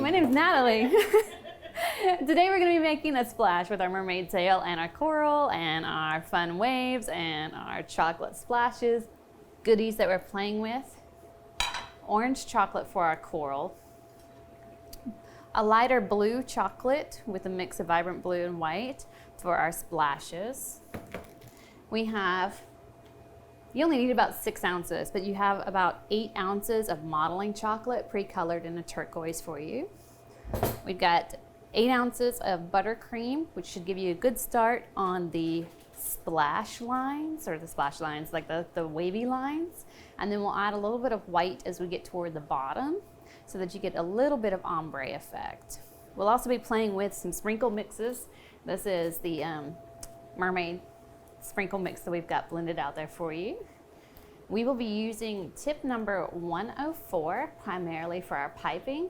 my name's Natalie. Today we're going to be making a splash with our mermaid tail and our coral and our fun waves and our chocolate splashes, goodies that we're playing with. Orange chocolate for our coral. A lighter blue chocolate with a mix of vibrant blue and white for our splashes. We have, you only need about 6 ounces, but you have about 8 ounces of modeling chocolate pre-colored in a turquoise for you. We've got 8 ounces of buttercream, which should give you a good start on the splash lines, or the splash lines, like the wavy lines. And then we'll add a little bit of white as we get toward the bottom so that you get a little bit of ombre effect. We'll also be playing with some sprinkle mixes. This is the mermaid sprinkle mix that we've got blended out there for you. We will be using tip number 104 primarily for our piping.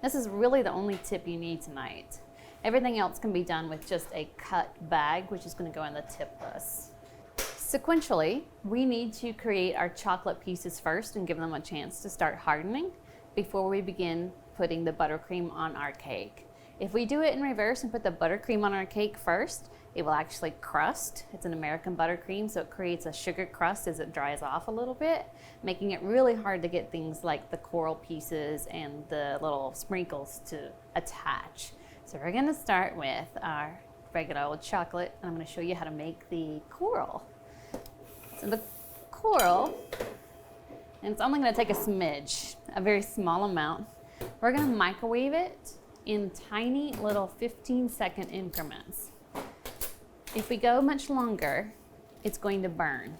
This is really the only tip you need tonight. Everything else can be done with just a cut bag, which is going to go in the tipless. Sequentially, we need to create our chocolate pieces first and give them a chance to start hardening before we begin putting the buttercream on our cake. If we do it in reverse and put the buttercream on our cake first, it will actually crust. It's an American buttercream, so it creates a sugar crust as it dries off a little bit, making it really hard to get things like the coral pieces and the little sprinkles to attach. So we're gonna start with our regular old chocolate, and I'm gonna show you how to make the coral. So the coral, and it's only gonna take a smidge, a very small amount. We're gonna microwave it in tiny little 15-second increments. If we go much longer, it's going to burn.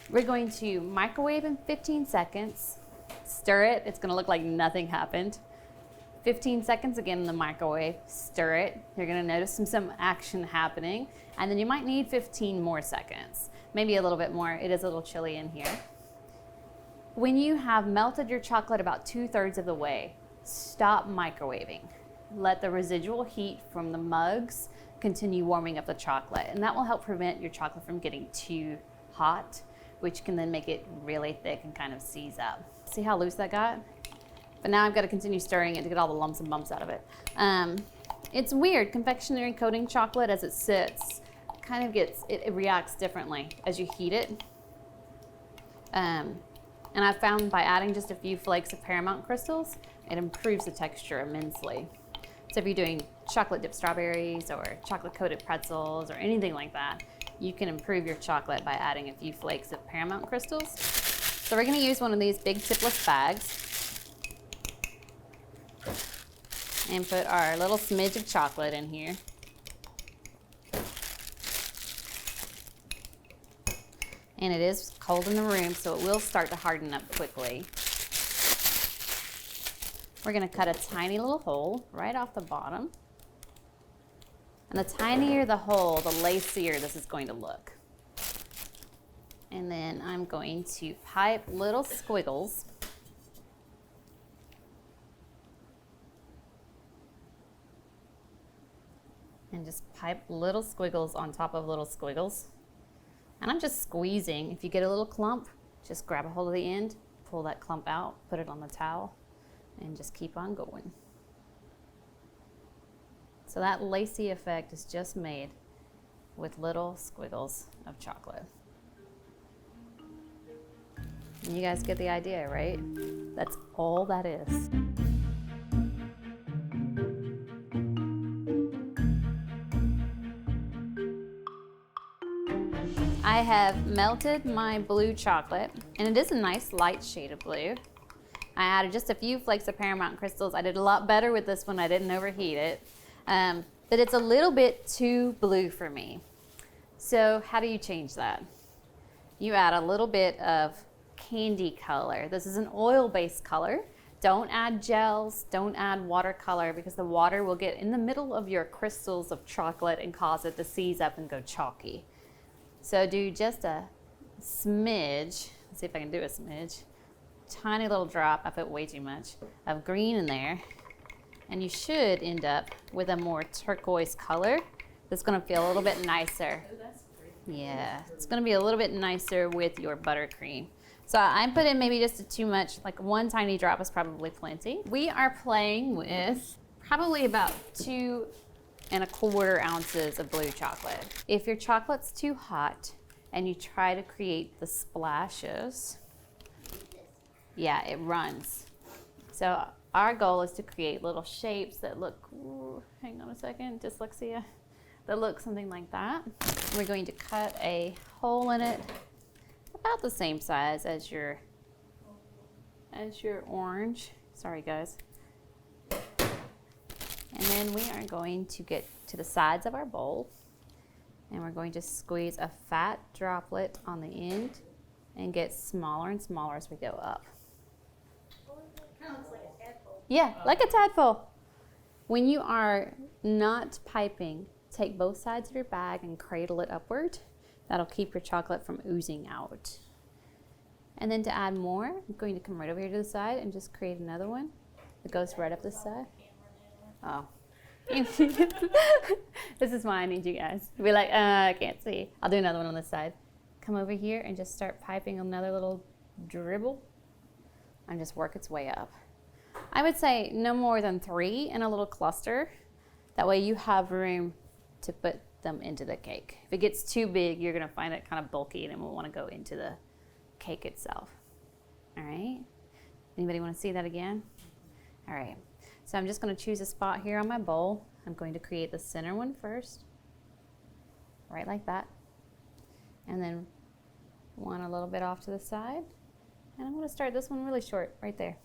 We're going to microwave in 15 seconds, stir it, it's gonna look like nothing happened. 15 seconds again in the microwave, stir it. You're gonna notice some action happening, and then you might need 15 more seconds, maybe a little bit more. It is a little chilly in here. When you have melted your chocolate about 2/3 of the way, stop microwaving. Let the residual heat from the mugs continue warming up the chocolate, and that will help prevent your chocolate from getting too hot, which can then make it really thick and kind of seize up. See how loose that got? But now I've got to continue stirring it to get all the lumps and bumps out of it. It's weird, confectionery coating chocolate as it sits kind of gets, it reacts differently as you heat it. And I've found by adding just a few flakes of paramount crystals, it improves the texture immensely. So if you're doing chocolate dipped strawberries or chocolate coated pretzels or anything like that, you can improve your chocolate by adding a few flakes of paramount crystals. So we're gonna use one of these big tipless bags and put our little smidge of chocolate in here. And it is cold in the room, so it will start to harden up quickly. We're gonna cut a tiny little hole right off the bottom. And the tinier the hole, the lacier this is going to look. And then I'm going to pipe little squiggles. And just pipe little squiggles on top of little squiggles. And I'm just squeezing. If you get a little clump, just grab a hold of the end, pull that clump out, put it on the towel, and just keep on going. So that lacy effect is just made with little squiggles of chocolate. And you guys get the idea, right? That's all that is. I have melted my blue chocolate, and it is a nice light shade of blue. I added just a few flakes of paramount crystals. I did a lot better with this one. I didn't overheat it. But it's a little bit too blue for me. So how do you change that? You add a little bit of candy color. This is an oil-based color. Don't add gels, don't add watercolor, because the water will get in the middle of your crystals of chocolate and cause it to seize up and go chalky. So do just a smidge, let's see if I can do a smidge, tiny little drop, I put way too much, of green in there, and you should end up with a more turquoise color that's gonna feel a little bit nicer. Oh, that's pretty. Yeah, it's gonna be a little bit nicer with your buttercream. So I put in maybe just too much, like 1 tiny drop is probably plenty. We are playing with probably about 2¼ ounces of blue chocolate. If your chocolate's too hot and you try to create the splashes, yeah, it runs. So our goal is to create little shapes that look, ooh, hang on a second, dyslexia, that look something like that. We're going to cut a hole in it about the same size as your orange. Sorry guys. And then we are going to get to the sides of our bowl and we're going to squeeze a fat droplet on the end and get smaller and smaller as we go up. Kind of looks like a tadpole. Yeah, like a tadpole. When you are not piping, take both sides of your bag and cradle it upward. That'll keep your chocolate from oozing out. And then to add more, I'm going to come right over here to the side and just create another one that goes right up this side. Oh. This is why I need you guys to be like, I can't see. I'll do another one on this side. Come over here and just start piping another little dribble and just work its way up. I would say no more than 3 in a little cluster. That way you have room to put them into the cake. If it gets too big, you're gonna find it kind of bulky and it won't wanna go into the cake itself. All right, anybody wanna see that again? All right, so I'm just gonna choose a spot here on my bowl. I'm going to create the center one first, right like that. And then one a little bit off to the side. And I'm gonna start this one really short, right there.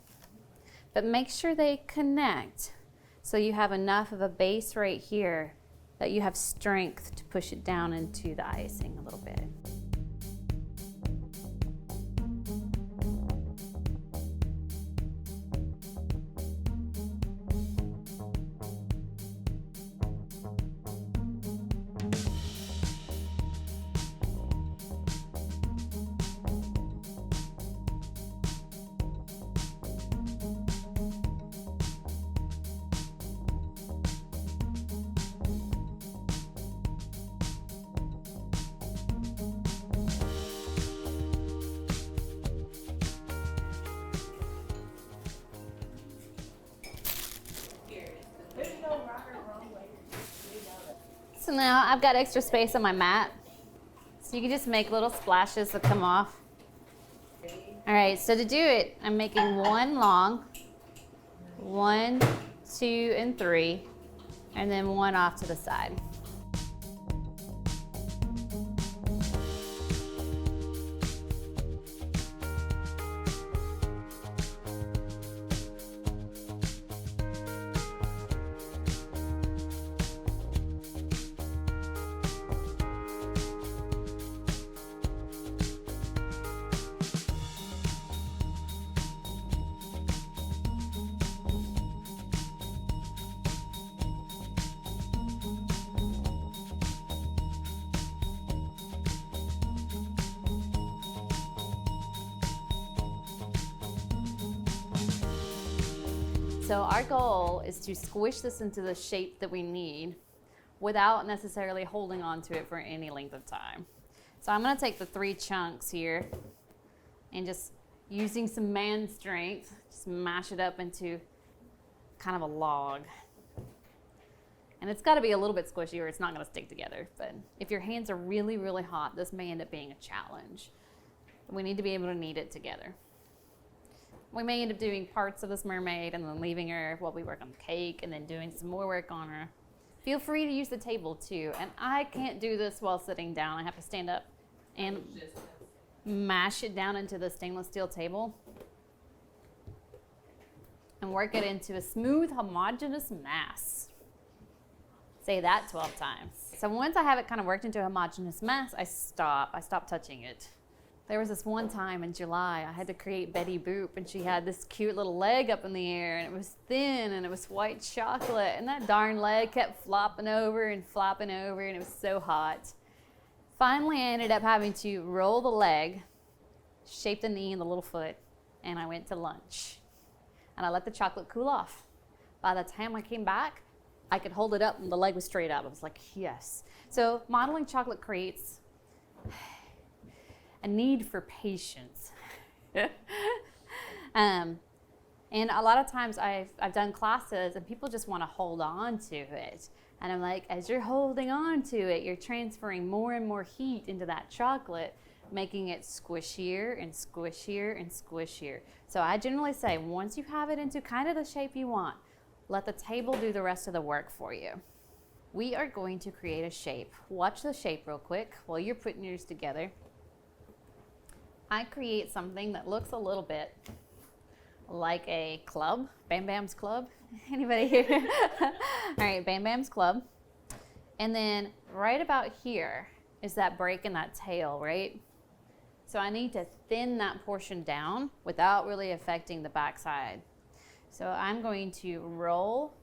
But make sure they connect so you have enough of a base right here that you have strength to push it down into the icing a little bit. So now I've got extra space on my mat, so you can just make little splashes that come off. All right, so to do it, I'm making 1 long, 1, 2, and 3, and then 1 off to the side. So our goal is to squish this into the shape that we need without necessarily holding on to it for any length of time. So I'm gonna take the 3 chunks here and just using some man strength, just mash it up into kind of a log. And it's gotta be a little bit squishy or it's not gonna stick together. But if your hands are really, really hot, this may end up being a challenge. We need to be able to knead it together. We may end up doing parts of this mermaid and then leaving her while we work on the cake and then doing some more work on her. Feel free to use the table too. And I can't do this while sitting down. I have to stand up and mash it down into the stainless steel table and work it into a smooth, homogeneous mass. Say that 12 times. So once I have it kind of worked into a homogeneous mass, I stop touching it. There was this one time in July, I had to create Betty Boop, and she had this cute little leg up in the air, and it was thin, and it was white chocolate, and that darn leg kept flopping over, and it was so hot. Finally, I ended up having to roll the leg, shape the knee and the little foot, and I went to lunch. And I let the chocolate cool off. By the time I came back, I could hold it up, and the leg was straight up. I was like, yes. So modeling chocolate creates a need for patience. And a lot of times I've done classes and people just want to hold on to it. And I'm like, as you're holding on to it, you're transferring more and more heat into that chocolate, making it squishier and squishier and squishier. So I generally say, once you have it into kind of the shape you want, let the table do the rest of the work for you. We are going to create a shape. Watch the shape real quick while you're putting yours together. I create something that looks a little bit like a club, Bam Bam's Club. Anybody here? All right, Bam Bam's Club. And then right about here is that break in that tail, right? So I need to thin that portion down without really affecting the backside. So I'm going to roll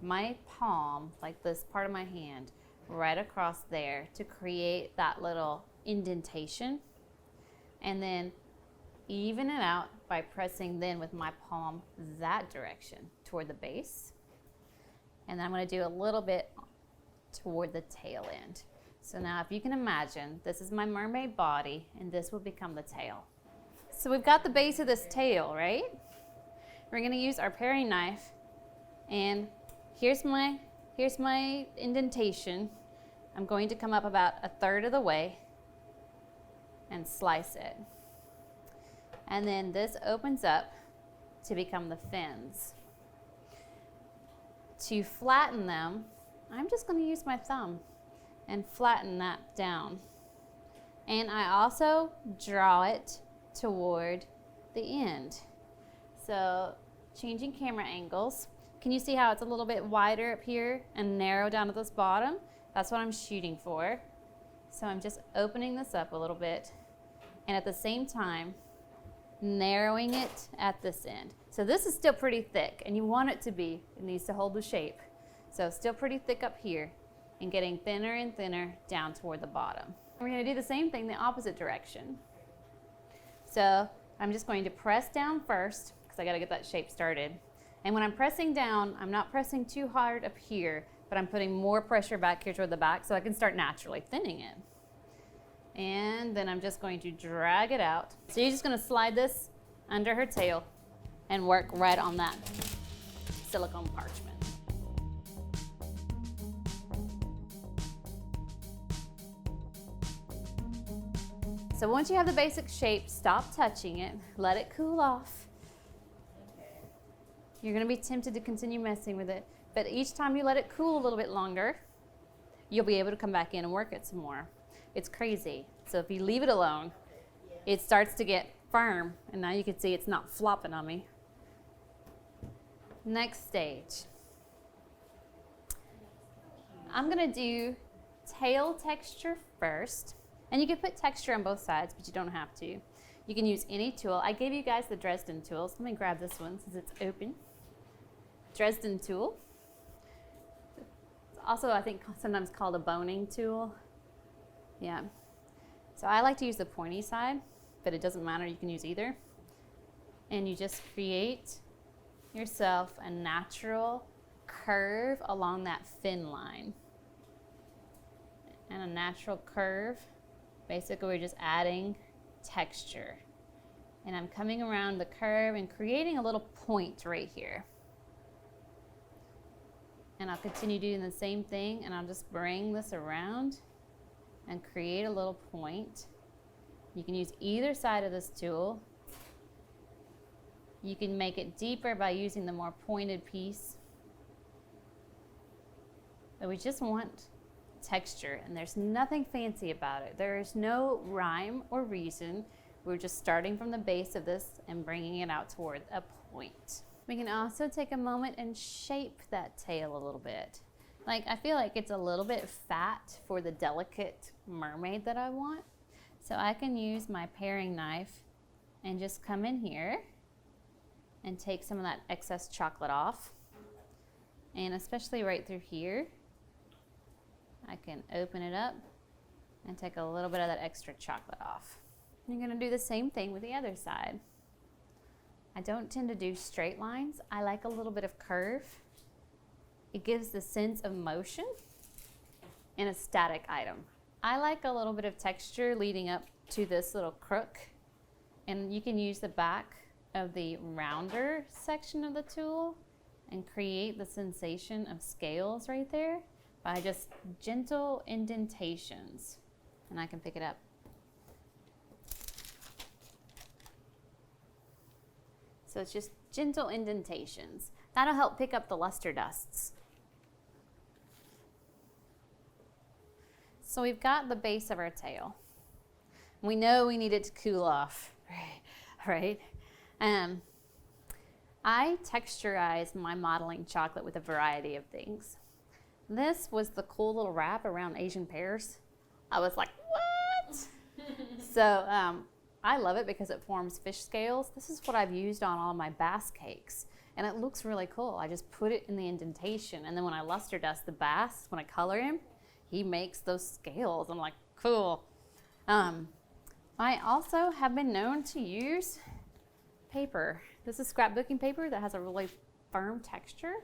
my palm, like this part of my hand, right across there to create that little indentation. And then even it out by pressing then with my palm that direction toward the base. And then I'm going to do a little bit toward the tail end. So now if you can imagine, this is my mermaid body and this will become the tail. So we've got the base of this tail, right? We're going to use our paring knife, and here's my indentation. I'm going to come up about a third of the way and slice it. And then this opens up to become the fins. To flatten them, I'm just going to use my thumb and flatten that down. And I also draw it toward the end. So changing camera angles. Can you see how it's a little bit wider up here and narrow down at this bottom? That's what I'm shooting for. So I'm just opening this up a little bit, and at the same time narrowing it at this end. So this is still pretty thick, and you want it to be. It needs to hold the shape. So still pretty thick up here and getting thinner and thinner down toward the bottom. We're going to do the same thing the opposite direction. So I'm just going to press down first because I got to get that shape started. And when I'm pressing down, I'm not pressing too hard up here, but I'm putting more pressure back here toward the back so I can start naturally thinning it. And then I'm just going to drag it out. So you're just going to slide this under her tail and work right on that silicone parchment. So once you have the basic shape, stop touching it, let it cool off. You're going to be tempted to continue messing with it, but each time you let it cool a little bit longer, you'll be able to come back in and work it some more. It's crazy. So if you leave it alone, it starts to get firm, and now you can see it's not flopping on me. Next stage. I'm going to do tail texture first. And you can put texture on both sides, but you don't have to. You can use any tool. I gave you guys the Dresden tools. Let me grab this one since it's open. Dresden tool. It's also, I think, sometimes called a boning tool. Yeah. So I like to use the pointy side, but it doesn't matter. You can use either. And you just create yourself a natural curve along that fin line. And a natural curve. Basically, we're just adding texture. And I'm coming around the curve and creating a little point right here. And I'll continue doing the same thing, and I'll just bring this around and create a little point. You can use either side of this tool. You can make it deeper by using the more pointed piece. But we just want texture, and there's nothing fancy about it. There is no rhyme or reason. We're just starting from the base of this and bringing it out toward a point. We can also take a moment and shape that tail a little bit. Like, I feel like it's a little bit fat for the delicate mermaid that I want. So I can use my paring knife and just come in here and take some of that excess chocolate off. And especially right through here, I can open it up and take a little bit of that extra chocolate off. You're going to do the same thing with the other side. I don't tend to do straight lines. I like a little bit of curve. It gives the sense of motion in a static item. I like a little bit of texture leading up to this little crook And you can use the back of the rounder section of the tool and create the sensation of scales right there by just gentle indentations. And I can pick it up. So it's just gentle indentations. That'll help pick up the luster dusts. So we've got the base of our tail. We know we need it to cool off, right? I texturize my modeling chocolate with a variety of things. This was the cool little wrap around Asian pears. I was like, what? So I love it because it forms fish scales. This is what I've used on all of my bass cakes. And it looks really cool. I just put it in the indentation. And then when I luster dust the bass, when I color him, he makes those scales. I'm like, cool. I also have been known to use paper. This is scrapbooking paper that has a really firm texture.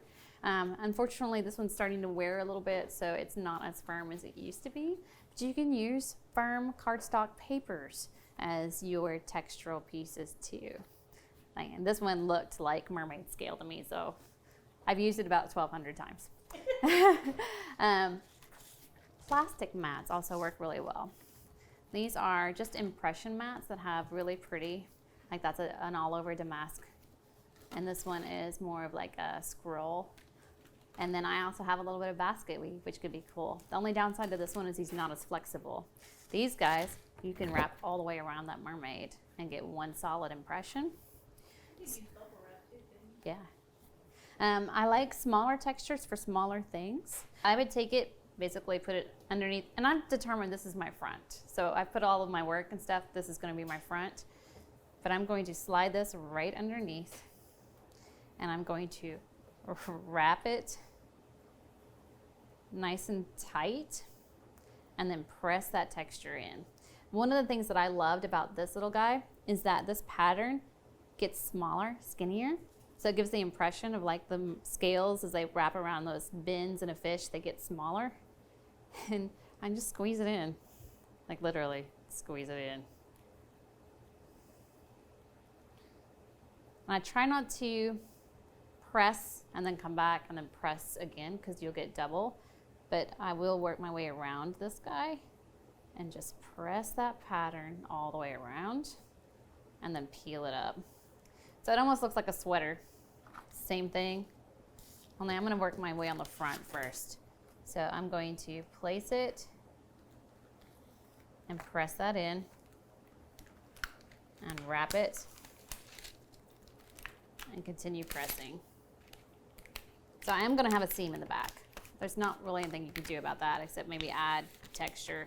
Unfortunately, this one's starting to wear a little bit, so it's not as firm as it used to be. But you can use firm cardstock papers as your textural pieces too. And this one looked like mermaid scale to me, so I've used it about 1,200 times. Plastic mats also work really well. These are just impression mats that have really pretty, like that's an all over damask. And this one is more of like a scroll. And then I also have a little bit of basket weave, which could be cool. The only downside to this one is he's not as flexible. These guys, you can wrap all the way around that mermaid and get one solid impression. Yeah. I like smaller textures for smaller things. I would take it, basically put it underneath, and I'm determined this is my front. So I put all of my work and stuff, this is gonna be my front. But I'm going to slide this right underneath, and I'm going to wrap it nice and tight, and then press that texture in. One of the things that I loved about this little guy is that this pattern gets smaller, skinnier. So it gives the impression of like the scales as they wrap around those bends in a fish, they get smaller. And I just squeeze it in, like literally squeeze it in. And I try not to press and then come back and then press again because you'll get double. But I will work my way around this guy and just press that pattern all the way around and then peel it up. So it almost looks like a sweater. Same thing, only I'm gonna work my way on the front first. So I'm going to place it and press that in and wrap it and continue pressing. So I am gonna have a seam in the back. There's not really anything you can do about that except maybe add texture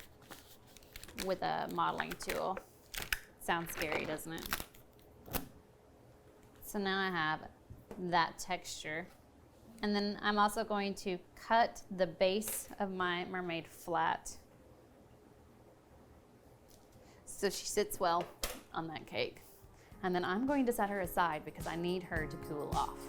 with a modeling tool. Sounds scary, doesn't it? So now I have that texture. And then I'm also going to cut the base of my mermaid flat so she sits well on that cake. And then I'm going to set her aside because I need her to cool off.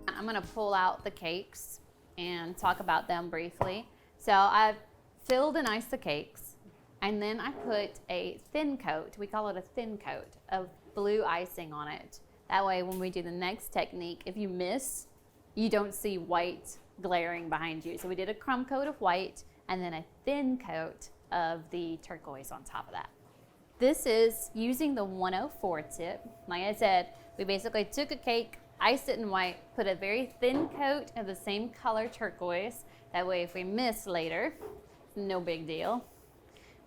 I'm gonna pull out the cakes and talk about them briefly. So I've filled and iced the cakes, and then I put a thin coat, we call it a thin coat, of blue icing on it. That way when we do the next technique, if you miss, you don't see white glaring behind you. So we did a crumb coat of white and then a thin coat of the turquoise on top of that. This is using the 104 tip. Like I said, we basically took a cake, iced it in white, put a very thin coat of the same color turquoise. That way if we miss later, no big deal.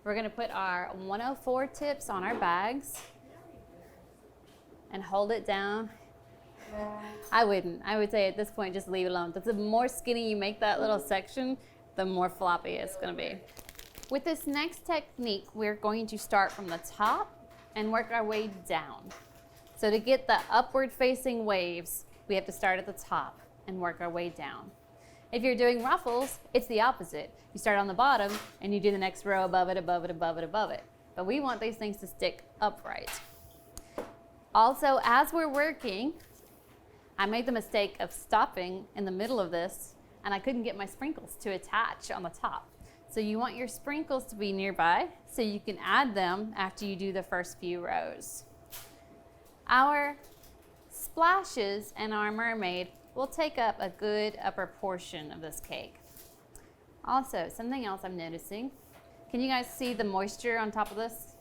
We're gonna put our 104 tips on our bags and hold it down. I wouldn't. I would say at this point, just leave it alone. The more skinny you make that little section, the more floppy it's gonna be. With this next technique, we're going to start from the top and work our way down. So to get the upward facing waves, we have to start at the top and work our way down. If you're doing ruffles, it's the opposite. You start on the bottom and you do the next row above it, above it, above it, above it. But we want these things to stick upright. Also, as we're working, I made the mistake of stopping in the middle of this and I couldn't get my sprinkles to attach on the top. So you want your sprinkles to be nearby so you can add them after you do the first few rows. Our splashes and our mermaid will take up a good upper portion of this cake. Also, something else I'm noticing. Can you guys see the moisture on top of this?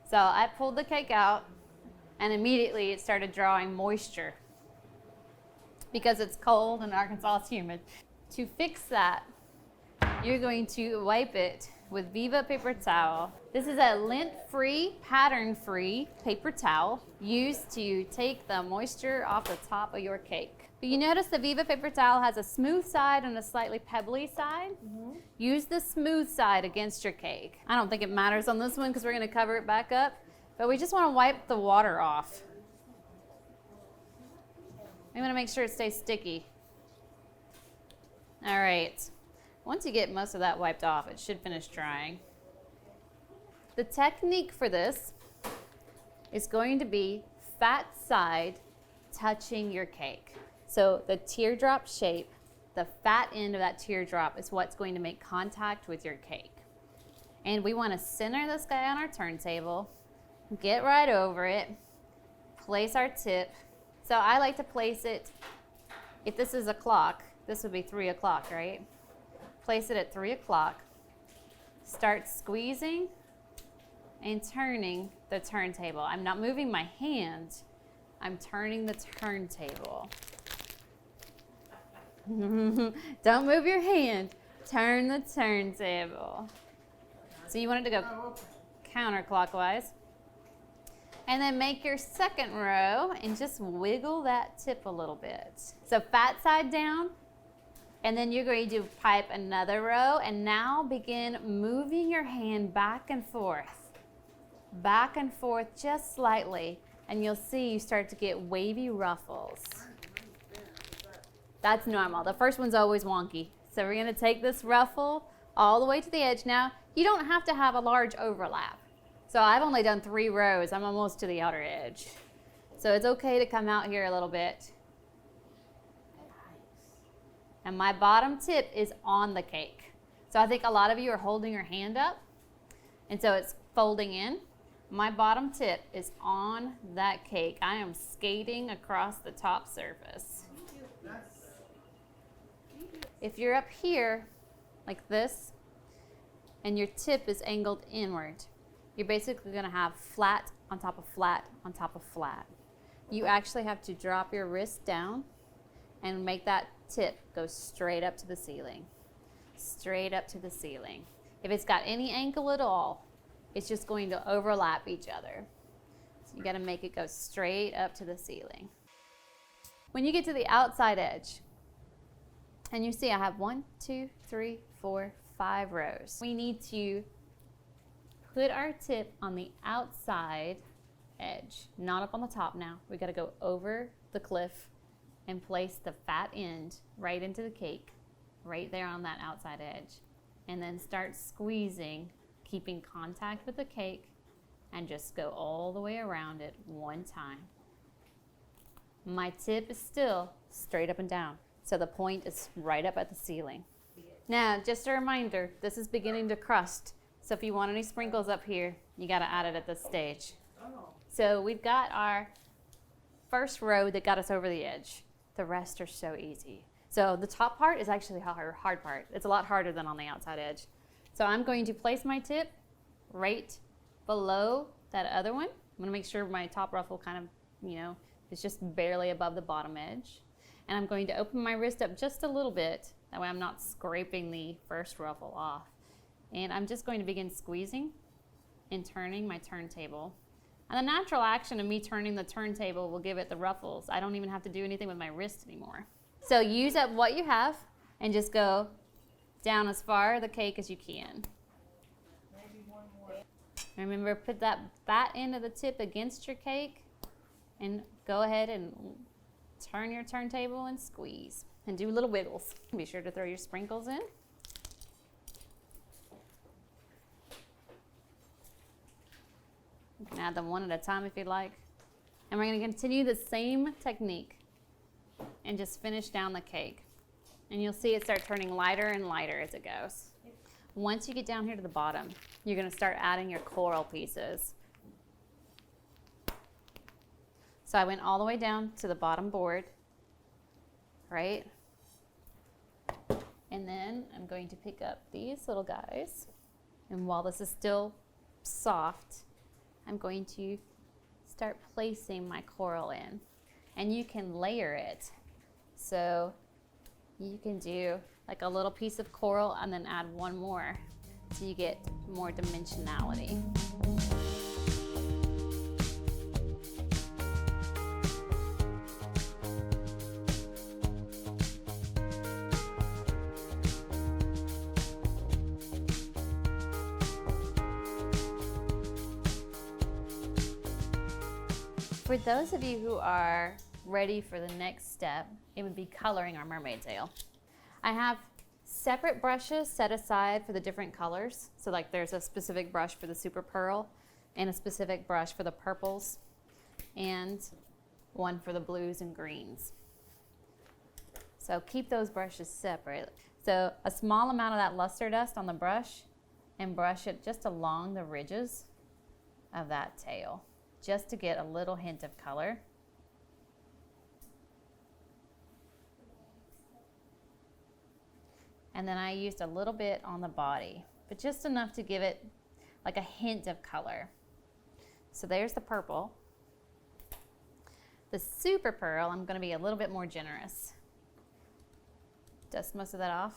So I pulled the cake out and immediately it started drawing moisture because it's cold and Arkansas is humid. To fix that, you're going to wipe it with Viva paper towel. This is a lint-free, pattern-free paper towel used to take the moisture off the top of your cake. But you notice the Viva paper towel has a smooth side and a slightly pebbly side. Use the smooth side against your cake. I don't think it matters on this one because we're going to cover it back up, but we just want to wipe the water off. We want to make sure it stays sticky. All right. Once you get most of that wiped off, it should finish drying. The technique for this is going to be fat side touching your cake. So the teardrop shape, the fat end of that teardrop is what's going to make contact with your cake. And we want to center this guy on our turntable, get right over it, place our tip. So I like to place it, if this is a clock, this would be 3 o'clock, right? Place it at 3 o'clock. Start squeezing and turning the turntable. I'm not moving my hand, I'm turning the turntable. Don't move your hand. Turn the turntable. So you want it to go counterclockwise. And then make your second row and just wiggle that tip a little bit. So fat side down, and then you're going to pipe another row, and now begin moving your hand back and forth just slightly, and you'll see you start to get wavy ruffles. That's normal. The first one's always wonky. So we're gonna take this ruffle all the way to the edge. Now, you don't have to have a large overlap. So I've only done 3 rows. I'm almost to the outer edge. So it's okay to come out here a little bit. And my bottom tip is on the cake. So I think a lot of you are holding your hand up, and so it's folding in. My bottom tip is on that cake. I am skating across the top surface. If you're up here, like this, and your tip is angled inward, you're basically gonna have flat on top of flat on top of flat. You actually have to drop your wrist down and make that tip go straight up to the ceiling. Straight up to the ceiling. If it's got any angle at all, it's just going to overlap each other. So you gotta make it go straight up to the ceiling. When you get to the outside edge, and you see I have 1, 2, 3, 4, 5 rows. We need to put our tip on the outside edge, not up on the top now. We gotta go over the cliff and place the fat end right into the cake, right there on that outside edge. And then start squeezing, keeping contact with the cake, and just go all the way around it one time. My tip is still straight up and down, so the point is right up at the ceiling. Now, just a reminder, this is beginning to crust, so if you want any sprinkles up here, you gotta add it at this stage. So we've got our first row that got us over the edge. The rest are so easy. So the top part is actually the hard part. It's a lot harder than on the outside edge. So I'm going to place my tip right below that other one. I'm gonna make sure my top ruffle kind of, is just barely above the bottom edge. And I'm going to open my wrist up just a little bit. That way I'm not scraping the first ruffle off. And I'm just going to begin squeezing and turning my turntable. And the natural action of me turning the turntable will give it the ruffles. I don't even have to do anything with my wrist anymore. So use up what you have and just go down as far the cake as you can. Maybe one more. Remember, put that fat end of the tip against your cake and go ahead and turn your turntable and squeeze and do little wiggles. Be sure to throw your sprinkles in. You can add them one at a time if you'd like. And we're going to continue the same technique and just finish down the cake. And you'll see it start turning lighter and lighter as it goes. Once you get down here to the bottom, you're going to start adding your coral pieces. So I went all the way down to the bottom board, right? And then I'm going to pick up these little guys. And while this is still soft, I'm going to start placing my coral in. And you can layer it. So you can do like a little piece of coral and then add one more so you get more dimensionality. For those of you who are ready for the next step, it would be coloring our mermaid tail. I have separate brushes set aside for the different colors. So like there's a specific brush for the super pearl and a specific brush for the purples and one for the blues and greens. So keep those brushes separate. So a small amount of that luster dust on the brush and brush it just along the ridges of that tail, just to get a little hint of color. And then I used a little bit on the body, but just enough to give it like a hint of color. So there's the purple. The super pearl, I'm going to be a little bit more generous. Dust most of that off.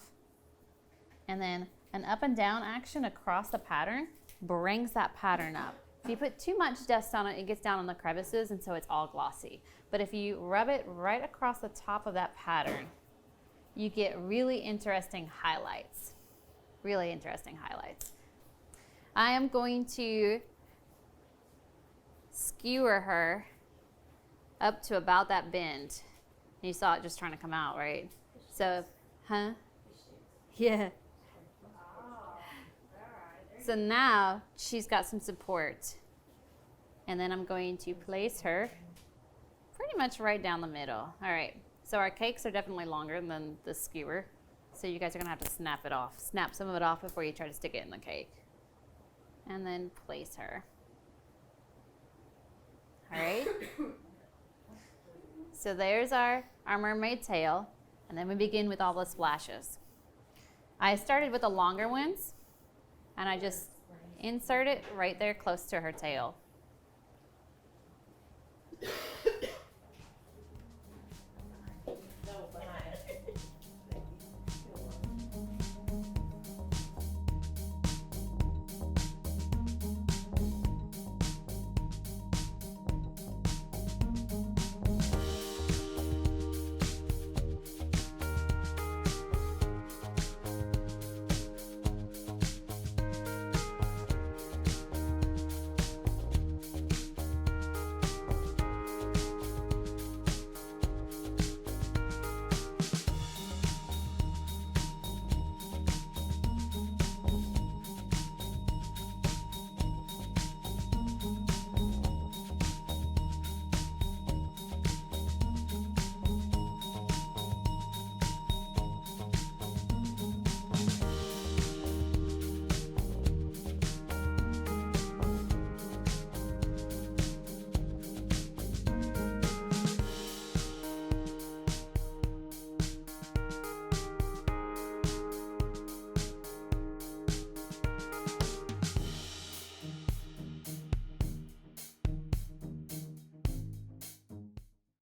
And then an up and down action across the pattern brings that pattern up. If you put too much dust on it, it gets down on the crevices and so it's all glossy. But if you rub it right across the top of that pattern, you get really interesting highlights. Really interesting highlights. I am going to skewer her up to about that bend. You saw it just trying to come out, right? So, huh? Yeah. So now she's got some support. And then I'm going to place her pretty much right down the middle. All right. So our cakes are definitely longer than the skewer. So you guys are gonna have to snap it off. Snap some of it off before you try to stick it in the cake. And then place her. All right. So there's our mermaid tail. And then we begin with all the splashes. I started with the longer ones. And I just insert it right there close to her tail.